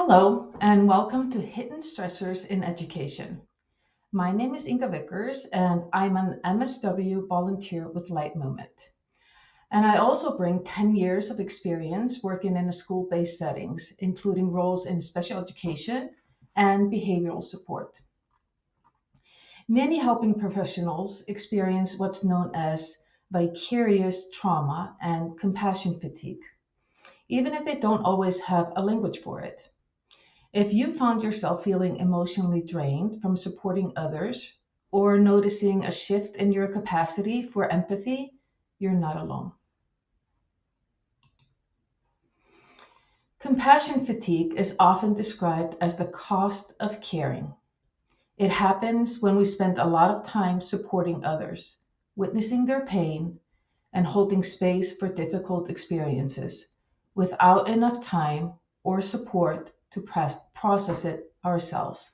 Hello, and welcome to Hidden Stressors in Education. My name is Inga Vickers, and I'm an MSW volunteer with Light Movement. And I also bring 10 years of experience working in school based settings, including roles in special education and behavioral support. Many helping professionals experience what's known as vicarious trauma and compassion fatigue, even if they don't always have a language for it. If you found yourself feeling emotionally drained from supporting others or noticing a shift in your capacity for empathy, you're not alone. Compassion fatigue is often described as the cost of caring. It happens when we spend a lot of time supporting others, witnessing their pain, and holding space for difficult experiences without enough time or support to process it ourselves.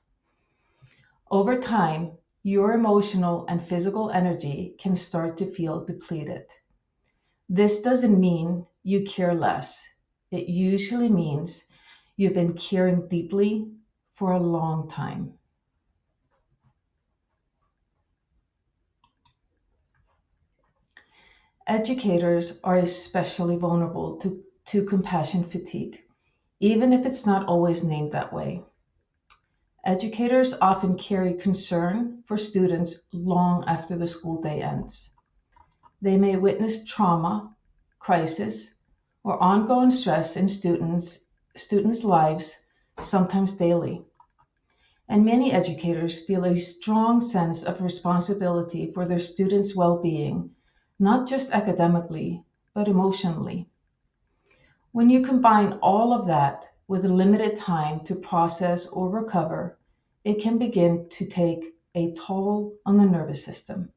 Over time, your emotional and physical energy can start to feel depleted. This doesn't mean you care less. It usually means you've been caring deeply for a long time. Educators are especially vulnerable to compassion fatigue, even if it's not always named that way. Educators often carry concern for students long after the school day ends. They may witness trauma, crisis, or ongoing stress in students' lives, sometimes daily. And many educators feel a strong sense of responsibility for their students' well-being, not just academically, but emotionally. When you combine all of that with limited time to process or recover, it can begin to take a toll on the nervous system.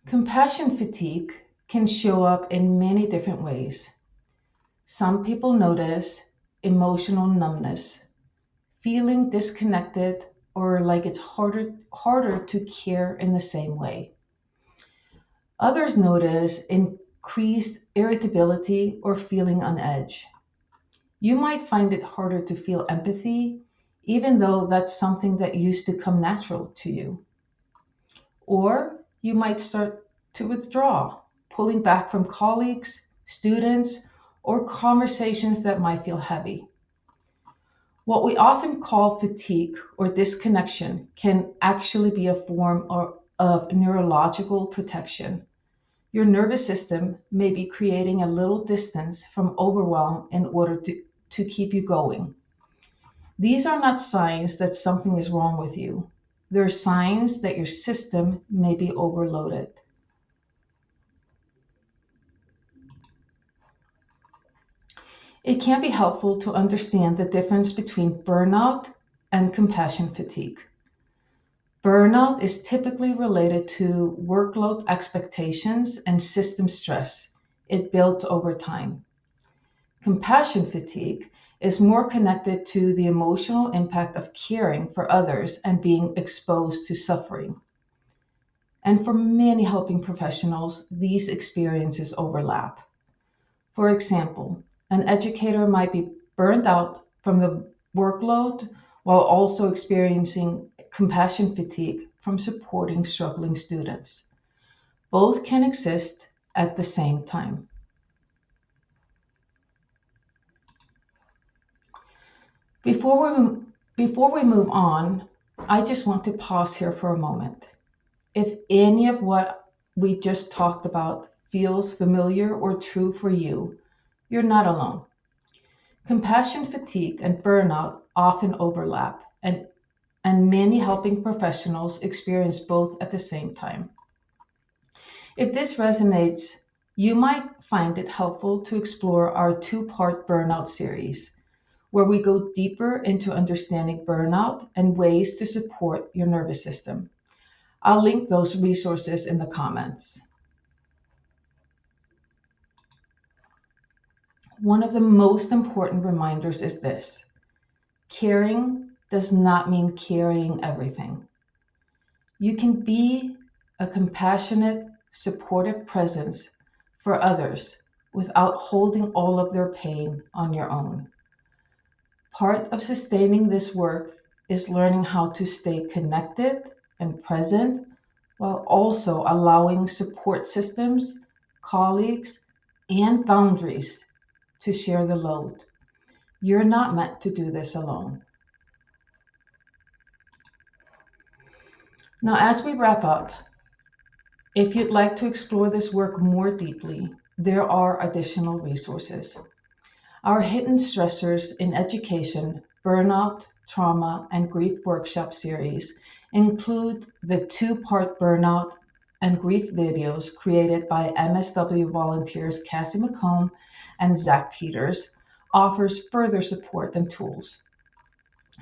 Compassion fatigue can show up in many different ways. Some people notice emotional numbness, feeling disconnected or like it's harder to care in the same way. Others notice increased irritability or feeling on edge. You might find it harder to feel empathy, even though that's something that used to come natural to you. Or you might start to withdraw, pulling back from colleagues, students, or conversations that might feel heavy. What we often call fatigue or disconnection can actually be a form of neurological protection. Your nervous system may be creating a little distance from overwhelm in order to keep you going. These are not signs that something is wrong with you. They're signs that your system may be overloaded. It can be helpful to understand the difference between burnout and compassion fatigue. Burnout is typically related to workload expectations and system stress. It builds over time. Compassion fatigue is more connected to the emotional impact of caring for others and being exposed to suffering. And for many helping professionals, these experiences overlap. For example, an educator might be burned out from the workload while also experiencing compassion fatigue from supporting struggling students. Both can exist at the same time. Before we move on, I just want to pause here for a moment. If any of what we just talked about feels familiar or true for you, you're not alone. Compassion fatigue and burnout often overlap, and many helping professionals experience both at the same time. If this resonates, you might find it helpful to explore our two-part burnout series, where we go deeper into understanding burnout and ways to support your nervous system. I'll link those resources in the comments. One of the most important reminders is this: caring does not mean carrying everything. You can be a compassionate, supportive presence for others without holding all of their pain on your own. Part of sustaining this work is learning how to stay connected and present while also allowing support systems, colleagues, and boundaries to share the load. You're not meant to do this alone. Now, as we wrap up, if you'd like to explore this work more deeply, there are additional resources. Our Hidden Stressors in Education, Burnout, Trauma, and Grief Workshop series include the two-part burnout and grief videos created by MSW volunteers Cassie McComb and Zach Peters, offers further support and tools.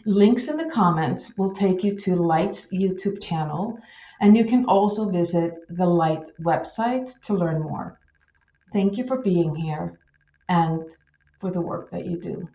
Links in the comments will take you to Light's YouTube channel, and you can also visit the Light website to learn more. Thank you for being here and for the work that you do.